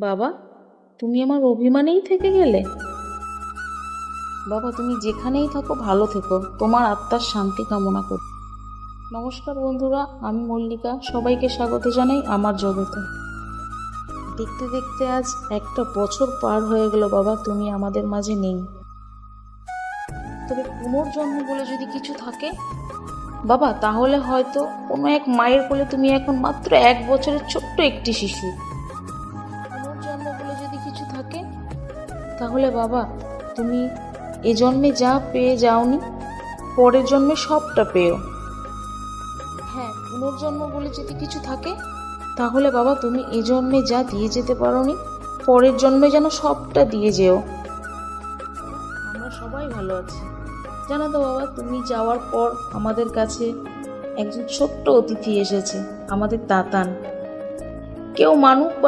বাবা, তুমি আমার অভিমানেই থেকে গেলে। বাবা, তুমি যেখানেই থাকো ভালো থেকো, তোমার আত্মার শান্তি কামনা করি। নমস্কার বন্ধুরা, আমি মল্লিকা, সবাইকে স্বাগত জানাই আমার জগতে। দেখতে দেখতে আজ একটা বছর পার হয়ে গেল বাবা, তুমি আমাদের মাঝে নেই। তবে পুনর্জন্ম বলে যদি কিছু থাকে বাবা, তাহলে হয়তো কোনো এক মায়ের কোলে তুমি এখন মাত্র 1 বছরের ছোট্ট একটি শিশু। পুনর্জন্ম বলে যদি কিছু থাকে তাহলে বাবা, তুমি এ জন্মে যা পেয়ে যাওনি, পরের জন্মে সবটা পেও। হ্যাঁ, পুনর্জন্ম বলে যদি কিছু থাকে তাহলে বাবা, তুমি এ জন্মে যা দিয়ে যেতে পারোনি, পরের জন্মে যেন সবটা দিয়ে যেও। আমরা সবাই ভালো আছি। জানো তো বাবা, তুমি যাওয়ার পর আমাদের কাছে একজন ছোট্ট অতিথি এসেছে, আমাদের তাতান। কেউ মানুক বা